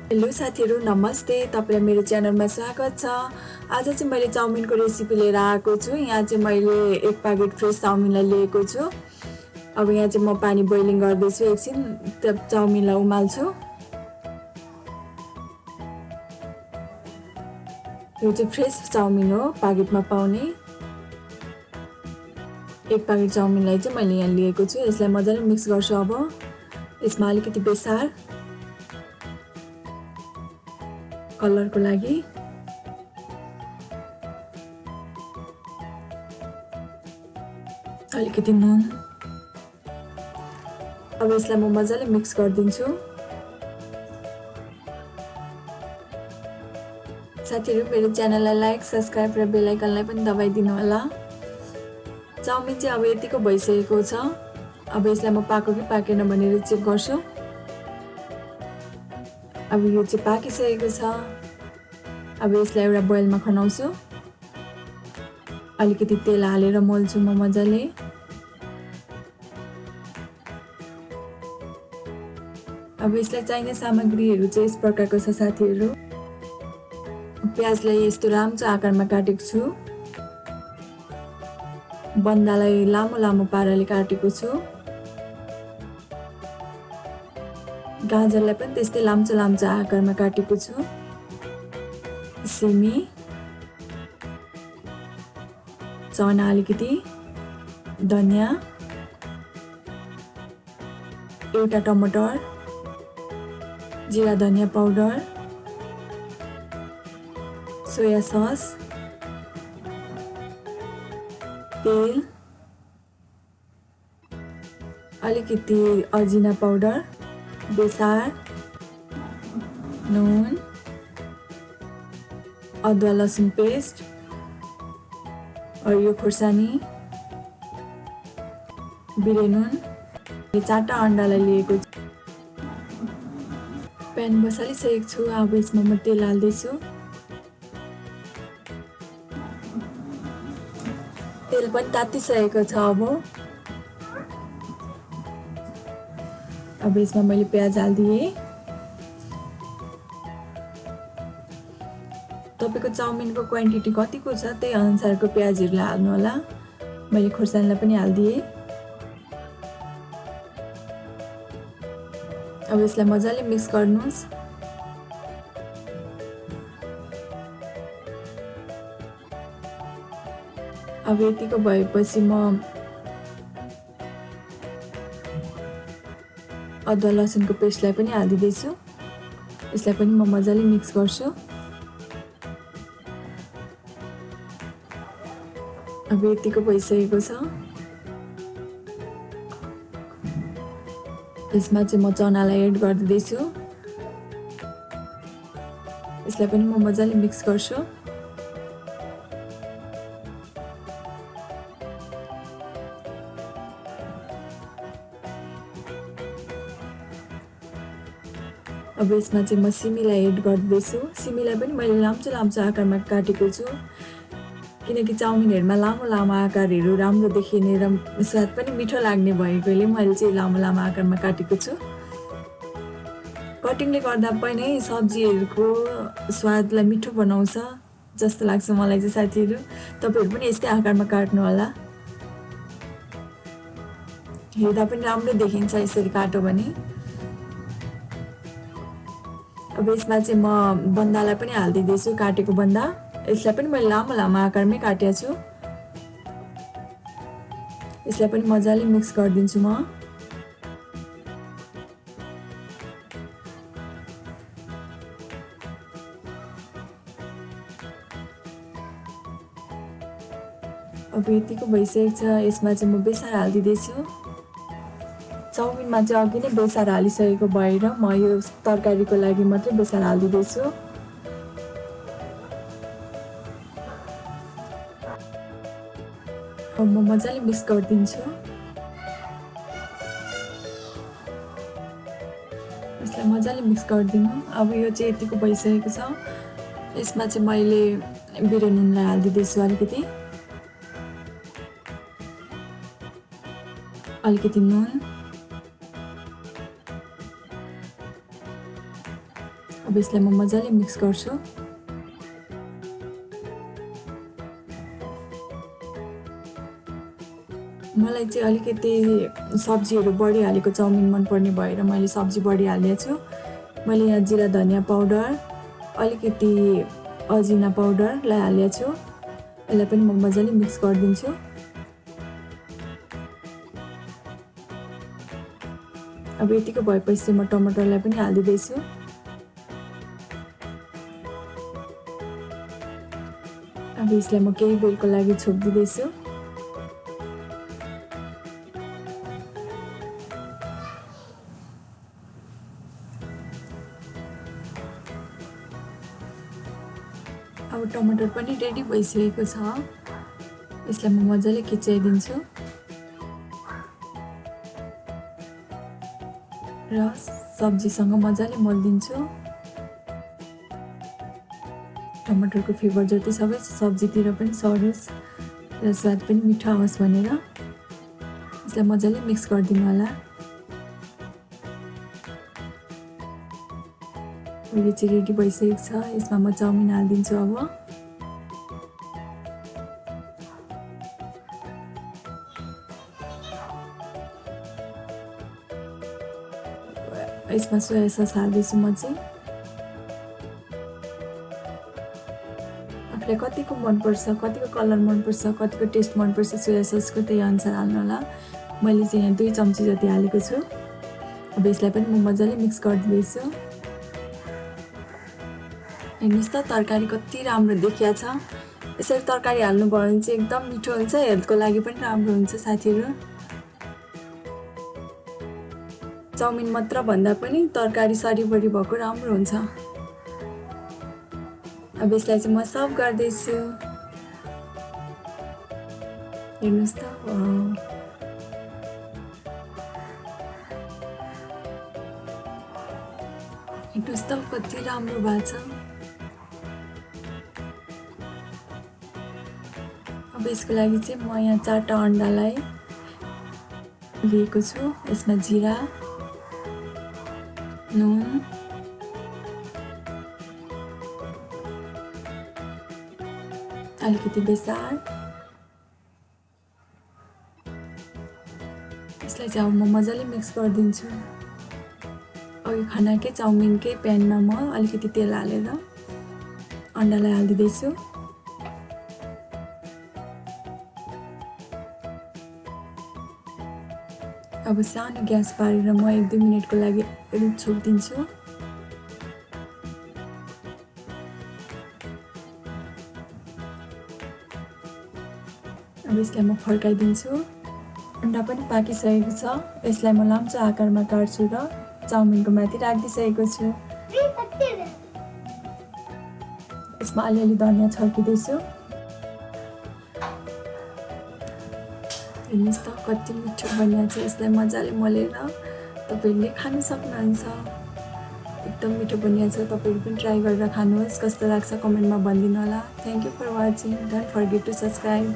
Hello साथीहरु, नमस्ते। तपाईलाई मेरो च्यानलमा स्वागत छ। आज चाहिँ मैले चाउमिनको रेसिपी लिएर आएको छु। यहाँ चाहिँ मैले एक प्याकेट फ्रेस चाउमिनलाई लिएको छु। अब यहाँ चाहिँ म पानी बोइलिङ गर्दै छु। एकछिन त्यो चाउमिनलाई उमाल्छु। यो चाहिँ फ्रेस चाउमिन हो, प्याकेटमा पाउने। एक प्याकेट चाउमिनलाई चाहिँ मैले यहाँ लिएको छु। यसलाई मजाले मिक्स गर्छु। अब यसमा अलिकति बेसार कलरको लागि, अलिकति नुन। अब यसलाई म मजाले मिक्स गरिदिन्छु। साथीहरु, मेरो च्यानललाई लाइक, सब्स्क्राइब र बेल आइकनलाई पनि दबाइदिनु होला। चाउमिन चाहिँ अब यतिको भइसकेको छ। अब यसलाई म पाको कि पाकेन भनेर चेक गर्छु। अब यो चाहिँ पाकिसकेको छ। अब यसलाई एउटा बोइलमा खनाउँछु। अलिकति तेल हालेर मोल्छु म मजाले। अब यसलाई चाहिने सामग्रीहरू चाहिँ यस प्रकारको छ साथीहरु। प्याजलाई यस्तो राम्रोसँग आकारमा काटेको छु। बन्दालाई लामो लामो पाराले काटेको छु। गाजरलाई पनि त्यस्तै लाम्चो लाम्चो आकारमा काटेको छु। सिमी, चना अलिकति, धनियाँ, एउटा टमाटर, जिरा धनियाँ पाउडर, सोया सस, तेल, अलिकति अजिना पाउडर, बेसार, नुन, अदुवा लसुन पेस्ट और यो खुर्सानी, बिरे नुन। यो 4टा अन्डालाई लिएको छु। प्यान बसालिसकेको छु। अब यसमा म तेल हाल्दैछु। तेल पनि तातिसकेको छ। अब यसमा मैले प्याज हाल्दिएँ। तपाईको चाउमिनको क्वान्टिटी कतिको छ त्यही अनुसारको प्याजहरुलाई हाल्नु होला। मैले खुर्सानीलाई पनि हाल्दिएँ। अब यसलाई मजाले मिक्स गर्नुस्। अब यतिको भएपछि म अदुवा लसुनको पेस्टलाई पनि हाल्दिदैछु। यसलाई पनि म मजाले मिक्स गर्छु। अब यतिको भइसकेको छ। यसमा चाहिँ म चनालाई एड गर्दैछु। यसलाई पनि म मजाले मिक्स गर्छु। अब यसमा चाहिँ म सिमीलाई एड गर्दैछु। सिमीलाई पनि मैले लाम्चो लाम्चो आकारमा काटेको छु, किनकि चाउमिनहरुमा लामो लामो आकारहरु राम्रो देखिने र स्वाद पनि मिठो लाग्ने भएकोले मैले चाहिँ लामो लामो आकारमा काटेको छु। कटिङले गर्दा पनि सब्जीहरुको स्वादलाई मिठो बनाउँछ जस्तो लाग्छ मलाई चाहिँ साथीहरु। तपाईहरु पनि यस्तै आकारमा काट्नु होला। हेर्दा पनि राम्रो देखिन्छ यसरी काट्यो भने। अब यसमा चाहिँ म बन्दालाई पनि हाल्दिदैछु, काटेको बन्दा। यसलाई पनि मैले लामो लामो आकारमै काटेको छु। यसलाई पनि मजाले मिक्स गरिदिन्छु म। अब यतिको भइसकेको छ। यसमा चाहिँ म बेसार हाल्दिदैछु। चाउमिनमा चाहिँ अघि नै बेसार हालिसकेको भएर म यो तरकारीको लागि मात्रै बेसार हाल्दिदैछु। अब म मजाले मिक्स गरिदिन्छु। यसलाई मजाले मिक्स गरिदिनु। अब यो चाहिँ यतिको भइसकेको छ। यसमा चाहिँ मैले बिरे नुनलाई हाल्दिदैछु अलिकति। अलिकति नुन, अब यसलाई म मजाले मिक्स गर्छु। मलाई चाहिँ अलिकति सब्जीहरू बढी हालेको चाउमिन मनपर्ने भएर मैले सब्जी बढी हालेको छु। मैले यहाँ जिरा धनियाँ पाउडर, अलिकति अजिना पाउडरलाई हालेको छु। यसलाई पनि म मजाले मिक्स गरिदिन्छु। अब यतिको भएपछि म टमाटरलाई पनि हालिदिँदैछु। अब यसलाई म केही बेरको लागि छोपिदिँदैछु। अब टमाटर पनि रेडी भइसकेको छ। यसलाई म मजाले खिचाइदिन्छु र सब्जीसँग मजाले मल्दिन्छु। टमाटरको फ्लेभर जति सबै सब्जीतिर पनि सरोस् र स्वाद पनि मिठो आओस् भनेर यसलाई मजाले मिक्स गरिदिनु होला। यो चाहिँ रेडी भइसकेको छ। यसमा म चाउमिन हालिदिन्छु। अब यसमा सोया सस हाल्दैछु म चाहिँ। आफूलाई कतिको मनपर्छ, कतिको कलर मनपर्छ, कतिको टेस्ट मनपर्छ सोया ससको त्यही अनुसार हाल्नु होला। मैले चाहिँ यहाँ 2 चम्ची जति हालेको छु। अब यसलाई पनि म मजाले मिक्स गरिदिँदैछु। हेर्नुहोस् त तरकारी कति राम्रो देखिया छ। यसरी तरकारी हाल्नुभयो भने चाहिँ एकदम मिठो हुन्छ, हेल्थको लागि पनि राम्रो हुन्छ साथीहरू। चाउमिन मात्र भन्दा पनि तरकारी सरिभरि भएको राम्रो हुन्छ। अब यसलाई चाहिँ म सर्भ गर्दैछु। हेर्नुहोस् त, हेर्नुहोस् त कति राम्रो भएको छ। अब यसको लागि चाहिँ म यहाँ 4टा अन्डालाई लिएको छु। यसमा जिरा, नुन, अलिकति बेसार, यसलाई चाहिँ अब म मजाले मिक्स गरिदिन्छु। अघि खानाकै चाउमिनकै प्यानमा म अलिकति तेल हालेर अन्डालाई हालिदिँदैछु। अब सानो ग्यास पारेर म 1-2 मिनटको लागि छोपिदिन्छु। अब यसलाई म फर्काइदिन्छु। अन्डा पनि पाकिसकेको छ। यसलाई म लाम्चो आकारमा काट्छु र चाउमिनको माथि राखिदिइसकेको छु। यसमा अलिअलि धनियाँ छर्किँदैछु। हेर्नुहोस् त कति मिठो बनिएको छ। यसलाई मजाले मलेर तपाईँहरूले खान सक्नुहुन्छ। एकदम मिठो बनिएको छ। तपाईँहरू पनि ट्राई गरेर खानुहोस्। कस्तो लाग्छ कमेन्टमा भनिदिनु होला। Thank you for watching. Don't forget to subscribe.